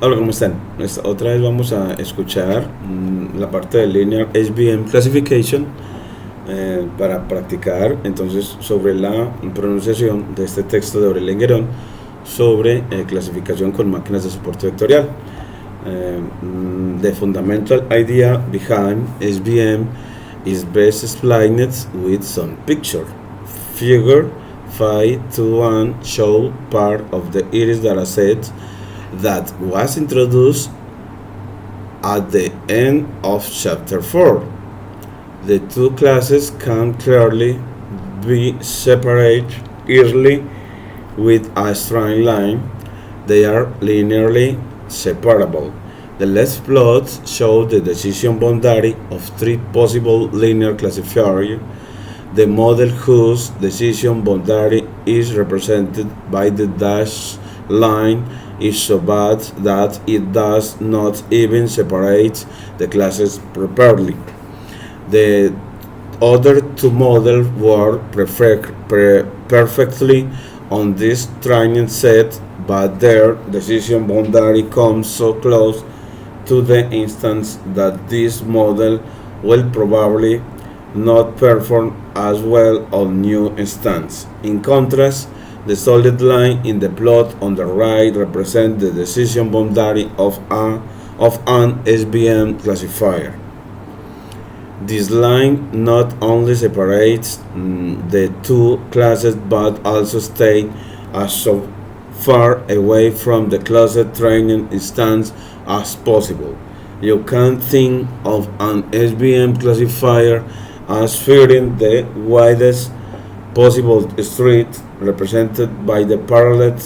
Hola, ¿cómo están? Otra vez vamos a escuchar la parte de Linear HBM Classification para practicar entonces sobre la pronunciación de este texto de Aurélien Guérón sobre clasificación con máquinas de soporte vectorial. The fundamental idea behind SVM is best explained with some picture. Figure 521 show part of the iris dataset that was introduced at the end of chapter 4. The two classes can clearly be separated easily with a straight line. They are linearly separable. The left plot shows the decision boundary of three possible linear classifiers. The model whose decision boundary is represented by the dashed line is so bad that it does not even separate the classes properly. The other two models work perfectly on this training set, but their decision boundary comes so close to the instance that this model will probably not perform as well on new instance. In contrast, the solid line in the plot on the right represents the decision boundary of an SVM classifier. This line not only separates the two classes but also stays as so far away from the closest training instance as possible. You can think of an SVM classifier as fitting the widest possible street represented by the parallel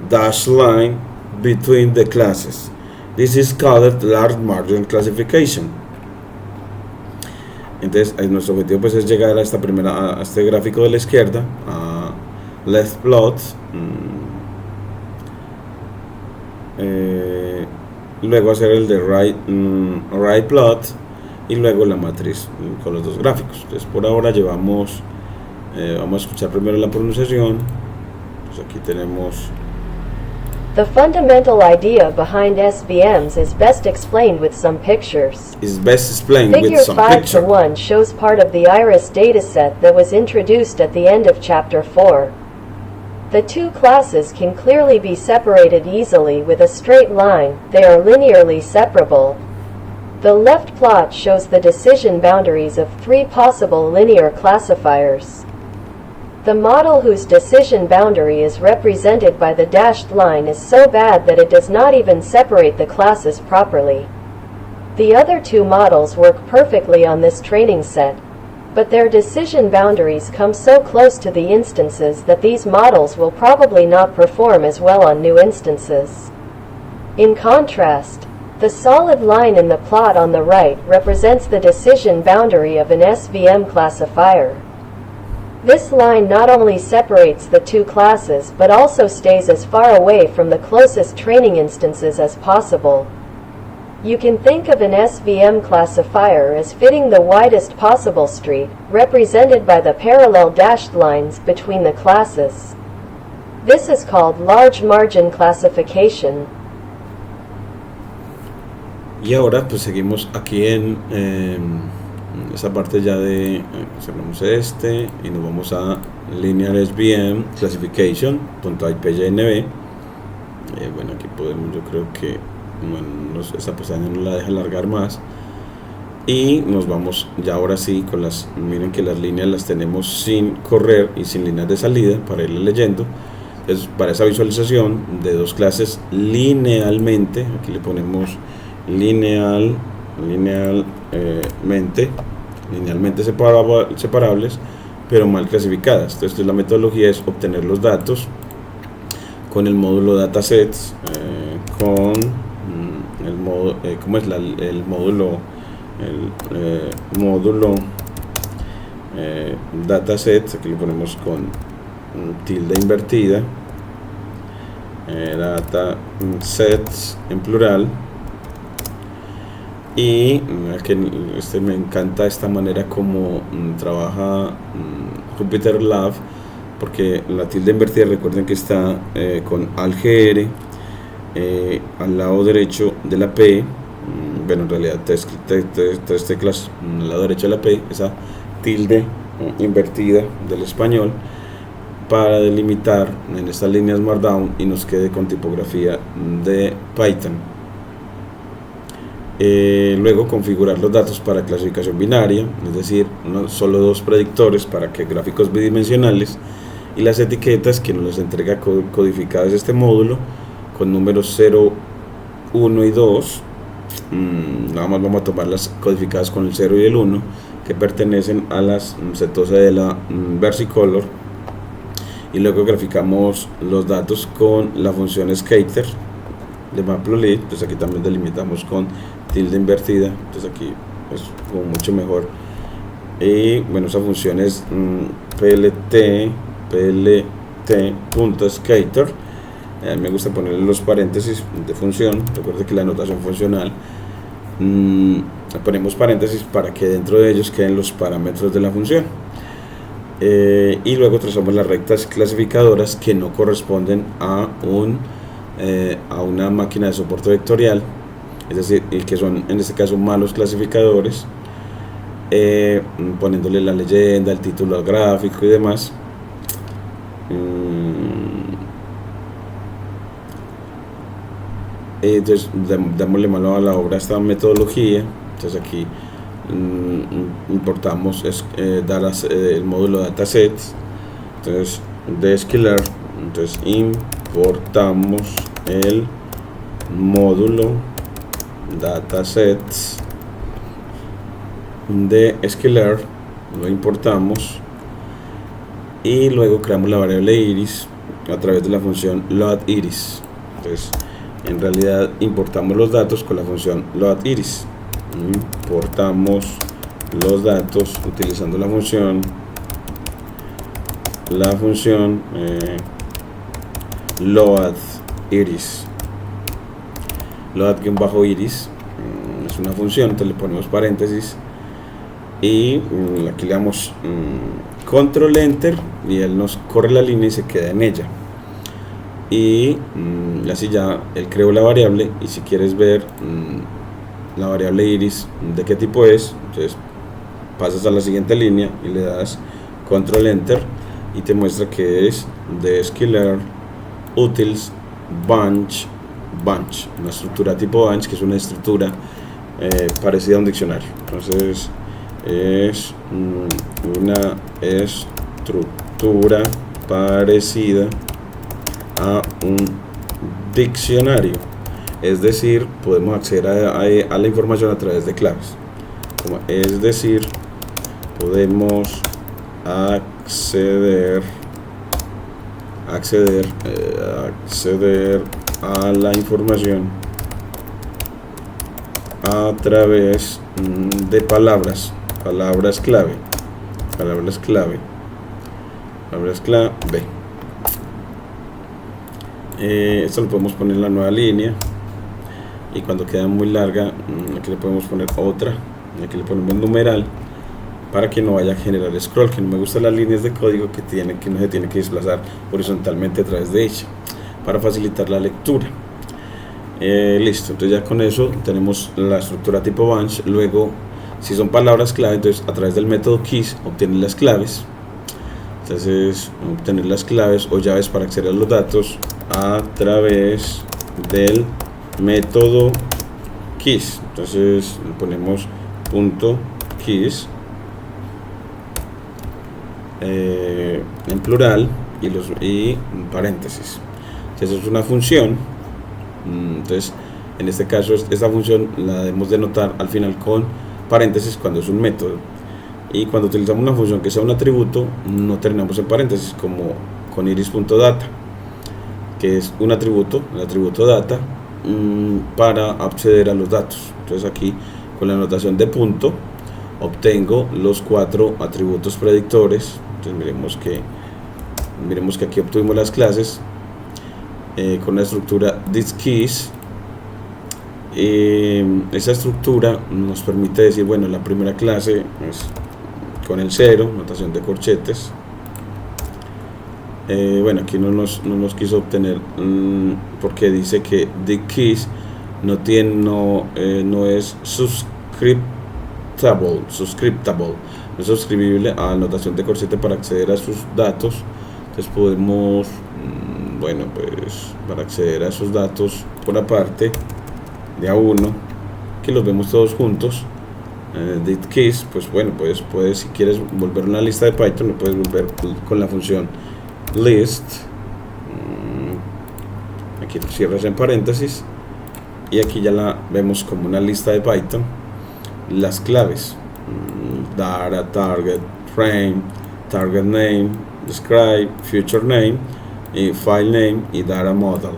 dashed line between the classes. This is called large margin classification. Entonces, nuestro objetivo pues es llegar a a este gráfico de la izquierda, a left plot, luego hacer el de right plot y luego la matriz con los dos gráficos. Entonces, por ahora vamos a escuchar primero la pronunciación. Pues aquí tenemos. The fundamental idea behind SVMs is best explained with some pictures. Figure 5 to 1 shows part of the iris dataset that was introduced at the end of chapter 4. The two classes can clearly be separated easily with a straight line. They are linearly separable. The left plot shows the decision boundaries of three possible linear classifiers. The model whose decision boundary is represented by the dashed line is so bad that it does not even separate the classes properly. The other two models work perfectly on this training set, but their decision boundaries come so close to the instances that these models will probably not perform as well on new instances. In contrast, the solid line in the plot on the right represents the decision boundary of an SVM classifier. This line not only separates the two classes but also stays as far away from the closest training instances as possible. You can think of an SVM classifier as fitting the widest possible street, represented by the parallel dashed lines between the classes. This is called large margin classification. Y ahora pues seguimos aquí en esa parte ya de cerramos y nos vamos a Linear SVM Classification.ipynb. Bueno, aquí podemos, yo creo que esta pestaña no la deja alargar más y nos vamos ya ahora sí con miren que las líneas las tenemos sin correr y sin líneas de salida para irle leyendo. Entonces, para esa visualización de dos clases linealmente, aquí le ponemos linealmente separables, pero mal clasificadas. Entonces, la metodología es obtener los datos con el módulo datasets, con el módulo, datasets, aquí lo ponemos con tilde invertida, datasets en plural. Y que me encanta esta manera como trabaja Jupyter Lab, porque la tilde invertida, recuerden que está con algr al lado derecho de la P, bueno, en realidad tres teclas al lado derecho de la P, esa tilde invertida del español, para delimitar en estas líneas Markdown y nos quede con tipografía de Python. Luego configurar los datos para clasificación binaria, es decir, solo dos predictores para que gráficos bidimensionales, y las etiquetas que nos las entrega codificadas este módulo con números 0, 1 y 2. Nada más vamos a tomar las codificadas con el 0 y el 1, que pertenecen a las setosas de la versicolor, y luego graficamos los datos con la función scatter de Matplotlib. Entonces aquí también delimitamos con tilde invertida, entonces aquí es como mucho mejor. Y bueno, esa función es plt.scatter. A mí me gusta ponerle los paréntesis de función. Recuerde que la notación funcional ponemos paréntesis para que dentro de ellos queden los parámetros de la función. Y luego trazamos las rectas clasificadoras que no corresponden a una máquina de soporte vectorial, es decir, que son en este caso malos clasificadores, poniéndole la leyenda, el título al gráfico y demás. Entonces démosle mano a la obra esta metodología. Entonces aquí importamos el módulo datasets. Entonces de escalar, entonces importamos el módulo datasets de escalar, lo importamos y luego creamos la variable iris a través de la función loadIris. Entonces en realidad importamos los datos con la función loadIris. Importamos los datos utilizando la función loadIris. Load-iris es una función, entonces le ponemos paréntesis y aquí le damos control enter y él nos corre la línea y se queda en ella. Y así ya él creó la variable, y si quieres ver la variable iris de qué tipo es, entonces pasas a la siguiente línea y le das control enter y te muestra que es de scalar utils bunch, una estructura tipo bunch, que es una estructura parecida a un diccionario. Entonces es una estructura parecida a un diccionario, es decir, podemos acceder a la información a través de claves, es decir, podemos acceder a la información a través de palabras clave. Esto lo podemos poner en la nueva línea, y cuando queda muy larga aquí le podemos poner otra, aquí le ponemos numeral para que no vaya a generar scroll, que no me gustan las líneas de código que no se tiene que desplazar horizontalmente a través de ella, para facilitar la lectura. Listo, entonces ya con eso tenemos la estructura tipo bunch. Luego, si son palabras clave, entonces a través del método keys obtener las claves. Entonces obtener las claves o llaves para acceder a los datos a través del método keys. Entonces le ponemos punto keys en plural y paréntesis. Entonces es una función. Entonces en este caso esta función la debemos denotar al final con paréntesis cuando es un método, y cuando utilizamos una función que sea un atributo no terminamos en paréntesis, como con iris.data, que es un atributo, el atributo data, para acceder a los datos. Entonces aquí con la notación de punto obtengo los 4 atributos predictores. Entonces miremos que aquí obtuvimos las clases con la estructura thisKeys. Esa estructura nos permite decir, bueno, la primera clase es con el 0, notación de corchetes, bueno, aquí no nos quiso obtener porque dice que the keys no es subscriptable, no es suscribible a la notación de Corchete para acceder a sus datos. Entonces podemos, bueno, pues para acceder a esos datos por aparte de a uno, que los vemos todos juntos, the keys, pues bueno, puedes, si quieres volver una lista de Python, lo puedes volver con la función list. Aquí lo cierras en paréntesis y aquí ya la vemos como una lista de Python. Las claves, data, target, frame, target name, describe, future name, y file name y data module.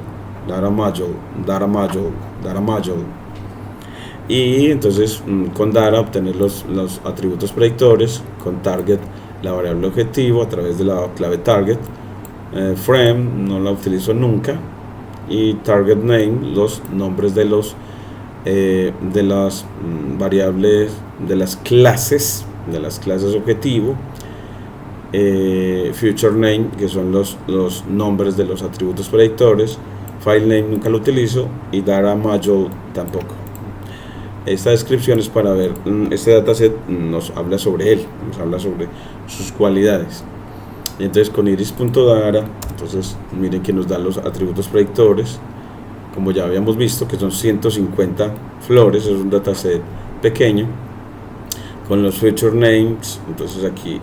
Y entonces con data obtener los atributos predictores, con target la variable objetivo a través de la clave target, frame no la utilizo nunca, y target name los nombres de los de las variables de las clases objetivo, future name que son los nombres de los atributos predictores, file name nunca lo utilizo y data module tampoco. Esta descripción es para ver, este dataset nos habla sobre él, nos habla sobre sus cualidades. Y entonces con iris.data, entonces miren que nos dan los atributos predictores, como ya habíamos visto, que son 150 flores, es un dataset pequeño, con los future names. Entonces aquí,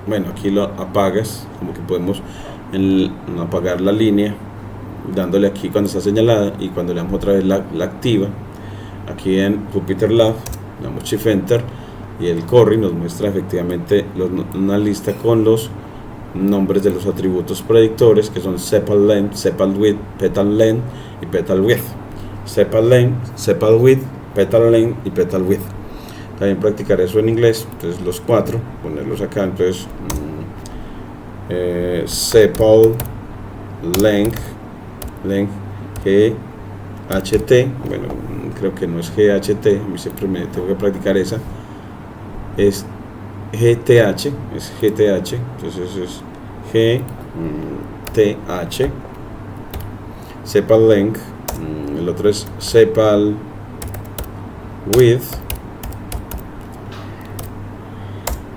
bueno, aquí lo apagas, como que podemos apagar la línea, dándole aquí cuando está señalada, y cuando le damos otra vez la activa. Aquí en Jupyter Lab damos Shift Enter y el corre nos muestra efectivamente una lista con los nombres de los atributos predictores, que son sepal length, sepal width, petal length y petal width. Sepal length, sepal width, petal length y petal width. También practicar eso en inglés, entonces los cuatro, ponerlos acá. Entonces sepal length, GHT, bueno, creo que no es GHT, a mí siempre me tengo que practicar esa, es GTH, entonces es GTH, sepal length, el otro es sepal width,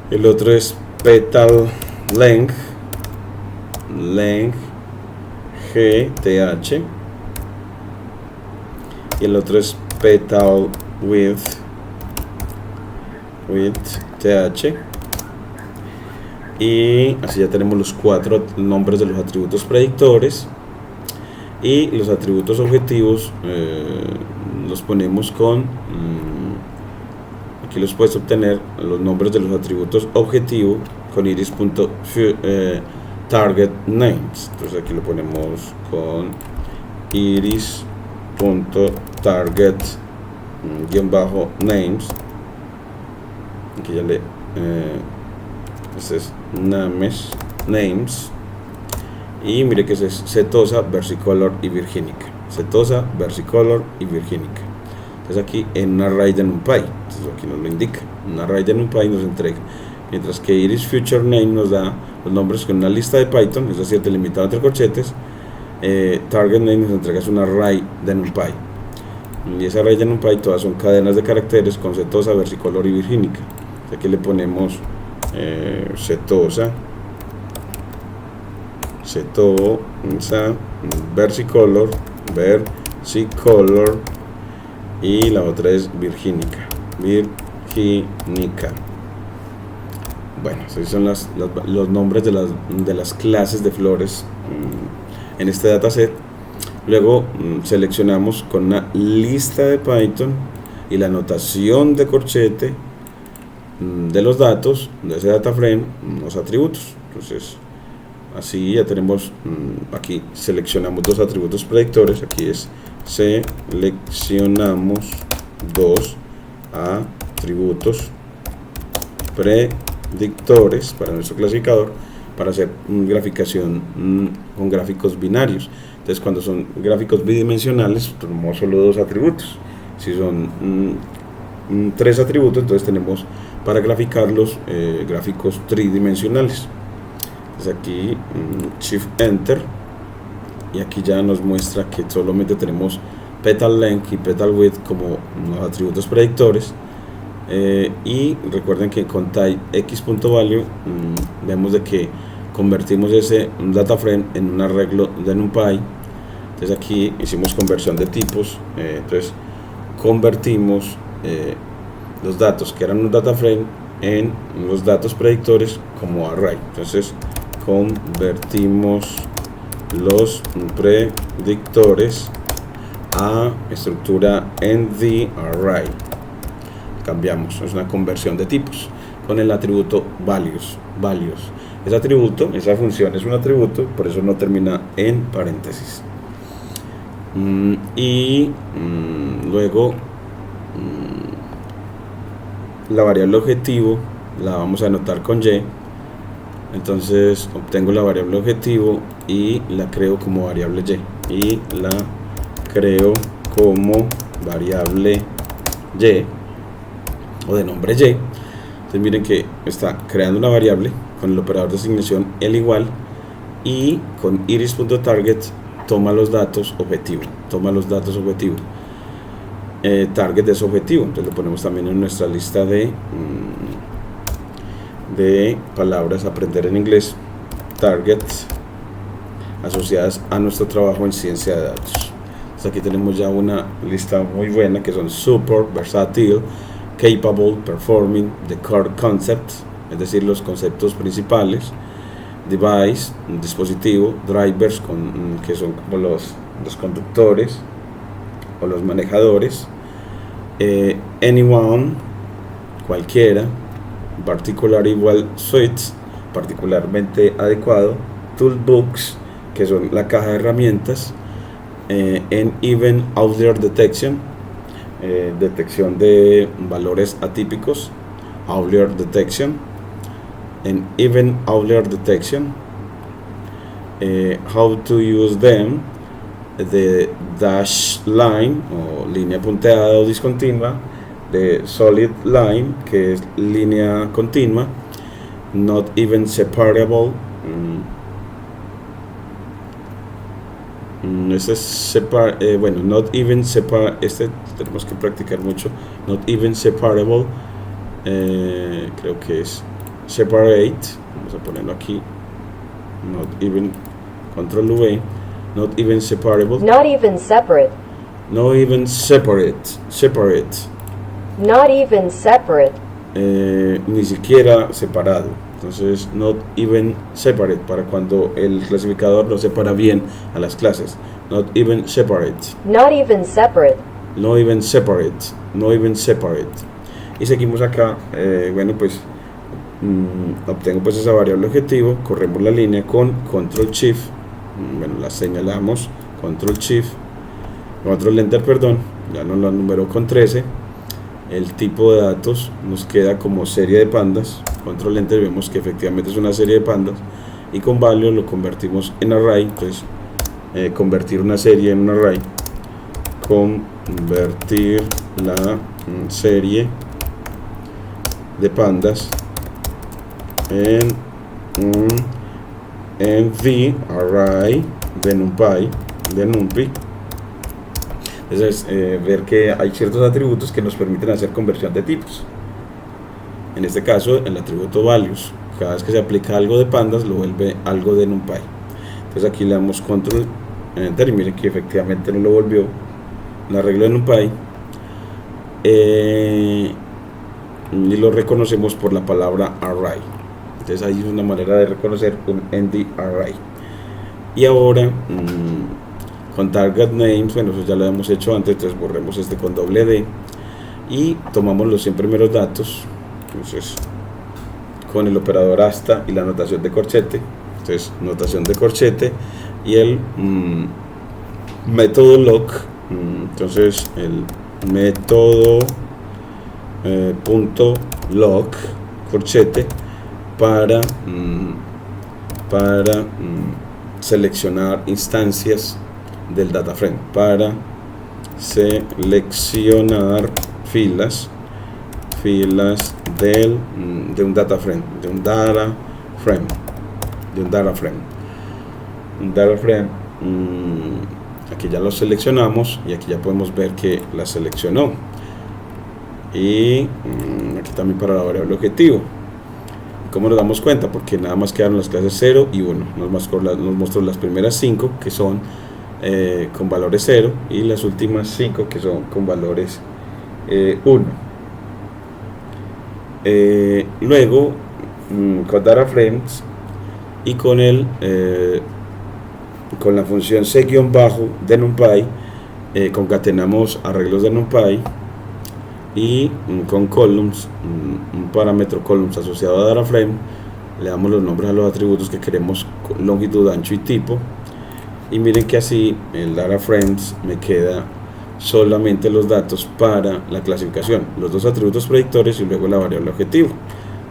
el otro es petal length, GTH, y el otro es petal width, TH. Y así ya tenemos los cuatro nombres de los atributos predictores, y los atributos objetivos los ponemos con aquí los puedes obtener los nombres de los atributos objetivo con iris.target names. Entonces aquí lo ponemos con iris.target -names. Aquí ya le este es names, y mire que es setosa, versicolor y virgínica. Setosa, versicolor y virgínica. Entonces aquí en un array de NumPy, entonces aquí nos lo indica, un array de NumPy nos entrega, mientras que iris future name nos da los nombres con una lista de Python, es decir, delimitado entre corchetes. Target name nos entrega un array de NumPy, y ese array de NumPy todas son cadenas de caracteres con setosa, versicolor y virgínica. Aquí le ponemos setosa, versicolor, y la otra es virgínica. Bueno, esos son los nombres de las clases de flores en este dataset. Luego seleccionamos con una lista de Python y la notación de corchete de los datos de ese data frame, los atributos. Entonces así ya tenemos, aquí seleccionamos dos atributos predictores, aquí es seleccionamos dos atributos predictores para nuestro clasificador, para hacer graficación con gráficos binarios. Entonces cuando son gráficos bidimensionales tenemos solo dos atributos. Si son tres atributos, entonces tenemos para graficarlos, gráficos tridimensionales. Entonces aquí Shift Enter, y aquí ya nos muestra que solamente tenemos petal length y petal width como los atributos predictores. Y recuerden que con type x.value vemos de que convertimos ese data frame en un arreglo de NumPy. Entonces aquí hicimos conversión de tipos, entonces convertimos los datos que eran un data frame en los datos predictores como array. Entonces convertimos los predictores a estructura en the array. Cambiamos, es una conversión de tipos con el atributo values. Ese atributo, esa función es un atributo, por eso no termina en paréntesis. Luego la variable objetivo la vamos a anotar con y. Entonces obtengo la variable objetivo y la creo como variable y la creo como variable y o de nombre y. Entonces miren que está creando una variable con el operador de asignación el igual, y con iris.target toma los datos objetivo, target es objetivo, entonces lo ponemos también en nuestra lista de palabras a aprender en inglés, target, asociadas a nuestro trabajo en ciencia de datos. Entonces aquí tenemos ya una lista muy buena que son support, versatile, capable, performing, the core concept, es decir, los conceptos principales, device, un dispositivo, drivers, que son como los conductores o los manejadores, anyone, cualquiera, particular igual suites, particularmente adecuado, toolbox, que son la caja de herramientas, en even outlier detection, detección de valores atípicos, outlier detection, en even outlier detection, how to use them, the dash line o línea punteada o discontinua, de solid line, que es línea continua, not even separable, bueno, not even este tenemos que practicar mucho, not even separable, creo que es separate, vamos a ponerlo aquí, not even, control V, not even separable, not even separate, not even separate, not even separate, ni siquiera separado. Entonces not even separate, para cuando el clasificador no separa bien a las clases, not even separate, not even separate, no even separate, no even separate. Y seguimos acá, bueno, pues obtengo pues esa variable objetivo, corremos la línea con control shift, bueno, la señalamos, control shift, control enter, perdón, ya nos la numeró con 13. El tipo de datos nos queda como serie de pandas, control enter, vemos que efectivamente es una serie de pandas, y con value lo convertimos en array. Entonces convertir una serie en un array, convertir la serie de pandas en the array de NumPy. Entonces ver que hay ciertos atributos que nos permiten hacer conversión de tipos. En este caso el atributo values, cada vez que se aplica algo de pandas lo vuelve algo de NumPy. Entonces aquí le damos control enter y miren que efectivamente no lo volvió un arreglo de NumPy, y lo reconocemos por la palabra array. Entonces ahí es una manera de reconocer un ND array. Y ahora con target names, bueno, eso ya lo hemos hecho antes, entonces borremos este con doble D y tomamos los 100 primeros datos. Entonces con el operador hasta y la notación de corchete, entonces notación de corchete y el método lock, entonces el método punto lock corchete para seleccionar instancias del data frame, para seleccionar filas filas de un data frame, aquí ya lo seleccionamos y aquí ya podemos ver que la seleccionó. Y aquí también para la variable objetivo. ¿Cómo nos damos cuenta? Porque nada más quedaron las clases 0 y 1. Nos mostró las primeras 5 que son con valores 0 y las últimas 5 que son con valores 1. Luego con data frames y con con la función c- de NumPy concatenamos arreglos de NumPy y con columns, un parámetro columns asociado a data frame, le damos los nombres a los atributos que queremos, longitud, ancho y tipo, y miren que así el data frames me queda solamente los datos para la clasificación, los dos atributos predictores y luego la variable objetivo,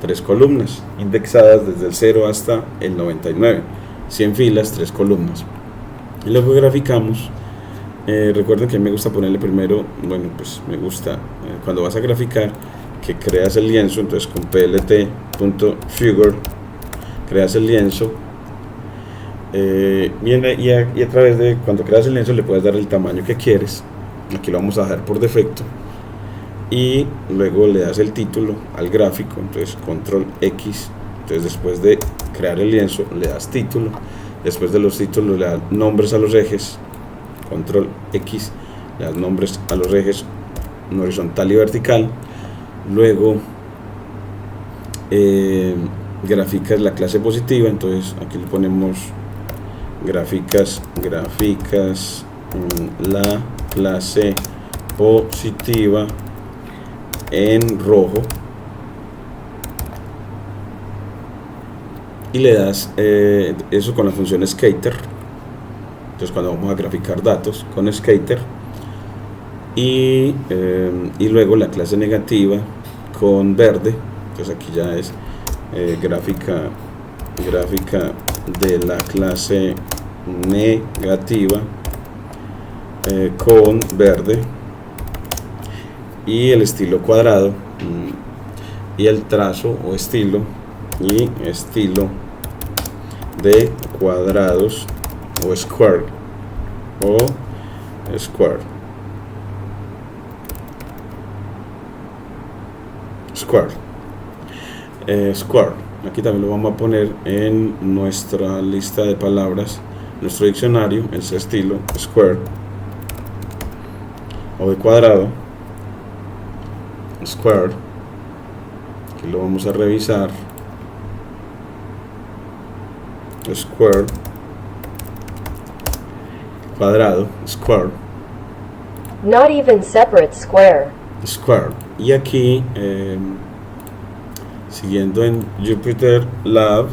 3 columnas indexadas desde el 0 hasta el 99, 100 filas, 3 columnas, y luego graficamos. Recuerden que a mí me gusta ponerle primero, bueno, pues me gusta cuando vas a graficar que creas el lienzo, entonces con plt.figure creas el lienzo, y a través de cuando creas el lienzo le puedes dar el tamaño que quieres. Aquí lo vamos a dejar por defecto y luego le das el título al gráfico, entonces control X, entonces después de crear el lienzo le das título, después de los títulos le das nombres a los ejes, control X, le das nombres a los ejes horizontal y vertical, luego gráficas la clase positiva, entonces aquí le ponemos gráficas la clase positiva en rojo y le das eso con la función scatter. Entonces cuando vamos a graficar datos con scatter y luego la clase negativa con verde, entonces aquí ya es gráfica de la clase negativa con verde y el estilo cuadrado y el trazo o estilo de cuadrados o square aquí también lo vamos a poner en nuestra lista de palabras, nuestro diccionario, ese estilo square o de cuadrado, square, aquí lo vamos a revisar, square, cuadrado, square, not even separate square, y aquí siguiendo en Jupyter Lab,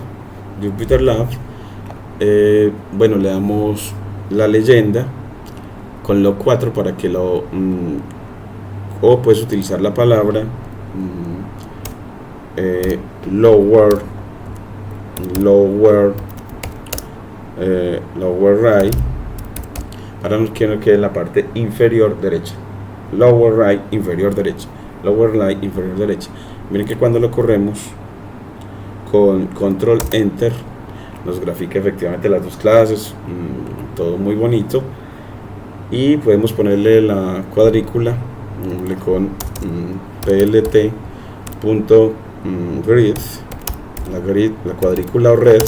bueno, le damos la leyenda con lo 4 para que o puedes utilizar la palabra lower right para que no quede en la parte inferior derecha, lower right inferior derecha. Miren que cuando lo corremos con control enter nos grafica efectivamente las dos clases, todo muy bonito, y podemos ponerle la cuadrícula con plt.grid, la cuadrícula o red,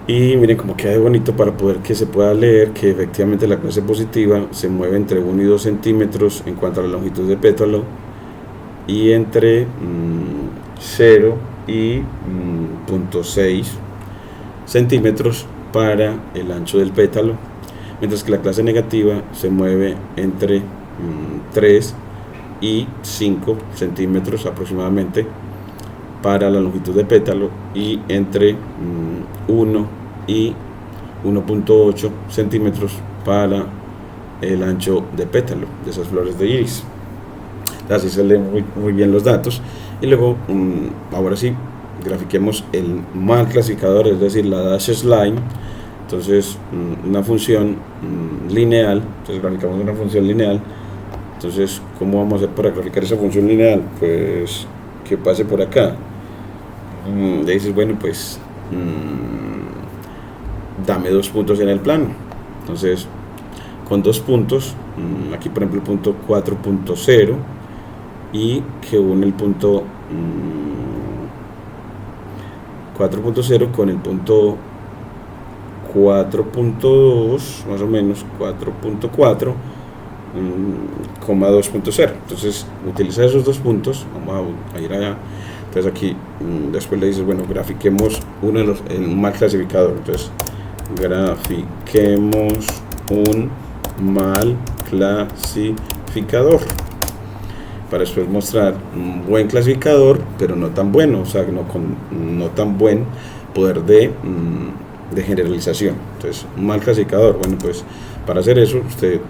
y miren cómo queda de bonito para poder que se pueda leer que efectivamente la clase positiva se mueve entre 1 y 2 centímetros en cuanto a la longitud de pétalo y entre 0 y 0.6 centímetros para el ancho del pétalo, mientras que la clase negativa se mueve entre 3 y 5 centímetros aproximadamente para la longitud de pétalo y entre 1 y 1.8 centímetros para el ancho de pétalo de esas flores de iris. Así se leen muy bien los datos. Y luego ahora sí grafiquemos el mal clasificador, es decir, la dashes line. Entonces una función lineal, entonces graficamos una función lineal Entonces, ¿cómo vamos a hacer para graficar esa función lineal? Pues que pase por acá. Le dices, bueno, pues dame 2 puntos en el plano. Entonces, con 2 puntos, aquí por ejemplo el punto 4.0 y que une el punto 4.0 con el punto 4.2, más o menos 4.4, coma 2.0. Entonces utiliza esos 2 puntos, vamos a ir allá. Entonces aquí después le dices, bueno, grafiquemos uno de los, el mal clasificador. Entonces grafiquemos un mal clasificador para después mostrar un buen clasificador, pero no tan bueno, o sea, no tan buen poder de generalización. Entonces, un mal clasificador, bueno, pues para hacer eso, usted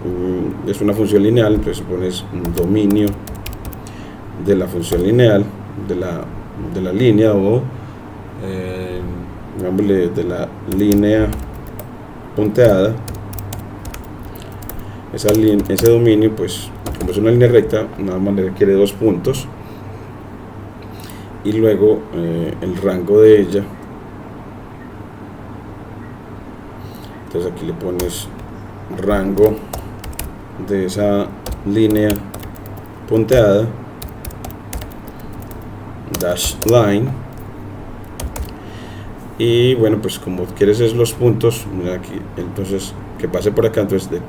es una función lineal, entonces pones un dominio de la función lineal, de la línea o digámosle de la línea punteada. Ese dominio, pues como es una línea recta, nada más le requiere 2 puntos y luego el rango de ella. Entonces aquí le pones rango de esa línea punteada, dash line, y bueno, pues como quieres es los puntos, mira aquí, entonces que pase por acá, entonces de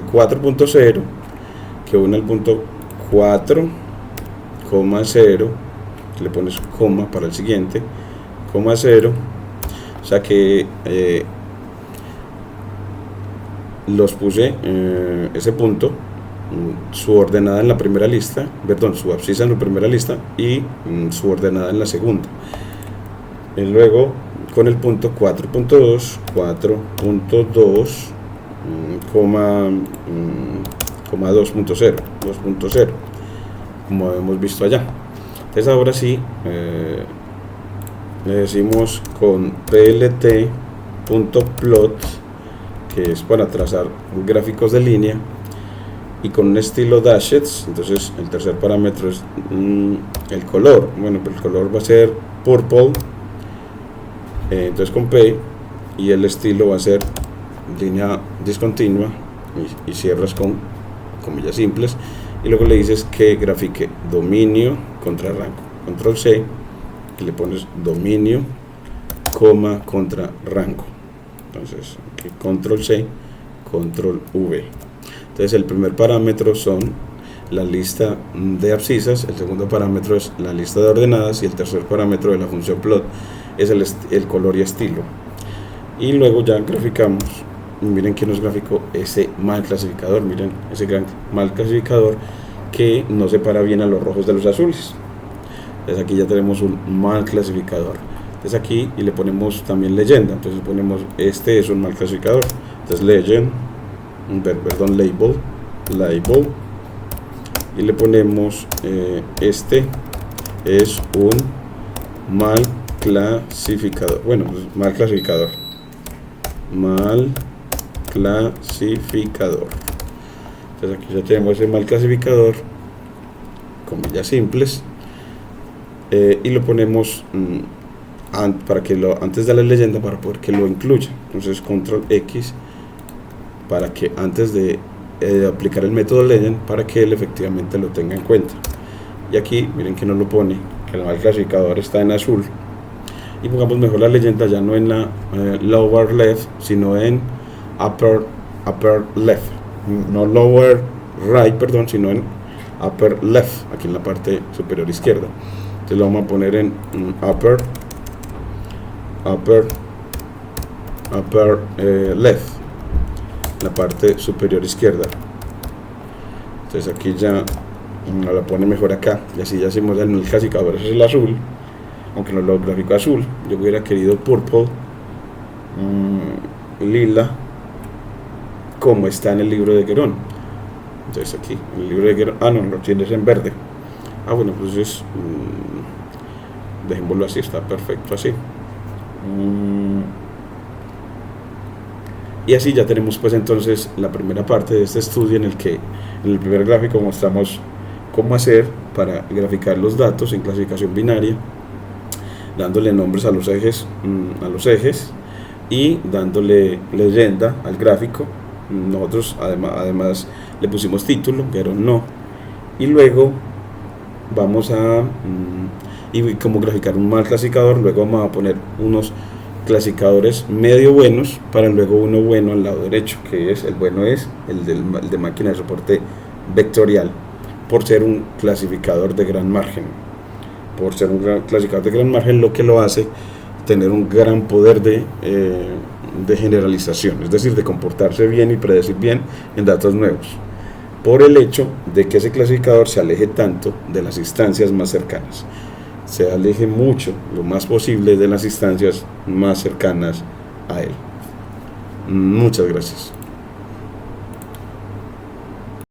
4.0 que une el punto 4,0, le pones coma para el siguiente, coma 0, o sea que los puse ese punto, su ordenada en la primera lista, perdón, su abscisa en la primera lista y su ordenada en la segunda. Y luego con el punto 4.2, 4.2, coma 2.0, como hemos visto allá. Entonces ahora sí le decimos con plt.plot, que es para trazar gráficos de línea, y con un estilo dasheds. Entonces el tercer parámetro es el color. Bueno, pues el color va a ser purple, entonces con P, y el estilo va a ser línea discontinua y cierras con comillas simples, y luego le dices que grafique dominio contra rango, control C, y le pones dominio, coma, contra rango. Entonces aquí control C, control V. Entonces el primer parámetro son la lista de abscisas, el segundo parámetro es la lista de ordenadas, y el tercer parámetro de la función plot es el color y estilo. Y luego ya graficamos. Miren que nos graficó ese mal clasificador, miren ese gran mal clasificador que no separa bien a los rojos de los azules. Entonces aquí ya tenemos un mal clasificador. Entonces aquí y le ponemos también leyenda, entonces ponemos este es un mal clasificador, entonces label, y le ponemos este es un mal clasificador, bueno, pues mal clasificador. Entonces aquí ya tenemos el mal clasificador, comillas simples, y lo ponemos para que antes de la leyenda, para poder que lo incluya. Entonces control X para que antes de aplicar el método legend, para que él efectivamente lo tenga en cuenta. Y aquí miren que no lo pone, que el mal clasificador está en azul, y pongamos mejor la leyenda ya no en la lower left, sino en upper left, no lower right, perdón, sino en upper left, aquí en la parte superior izquierda. Entonces lo vamos a poner en upper left, la parte superior izquierda. Entonces aquí ya la pone mejor acá, y así ya hacemos el clasificador. Ese es el azul, aunque no lo gráfico azul, yo hubiera querido purple, lila, como está en el libro de Guérón. Entonces aquí en el libro de Guérón, no, lo tienes en verde. Bueno, pues es dejémoslo así, está perfecto así. Y así ya tenemos pues entonces la primera parte de este estudio en el que en el primer gráfico mostramos cómo hacer para graficar los datos en clasificación binaria, dándole nombres a los ejes y dándole leyenda al gráfico. Nosotros además le pusimos título, pero no. Y luego vamos a y como graficar un mal clasificador, luego vamos a poner unos clasificadores medio buenos para luego uno bueno al lado derecho, que es el bueno, es el de máquina de soporte vectorial, por ser un clasificador de gran margen. Por ser un clasificador de gran margen, lo que lo hace tener un gran poder de generalización, es decir, de comportarse bien y predecir bien en datos nuevos, por el hecho de que ese clasificador se aleje tanto de las instancias más cercanas, se aleje mucho, lo más posible, de las instancias más cercanas a él. Muchas gracias.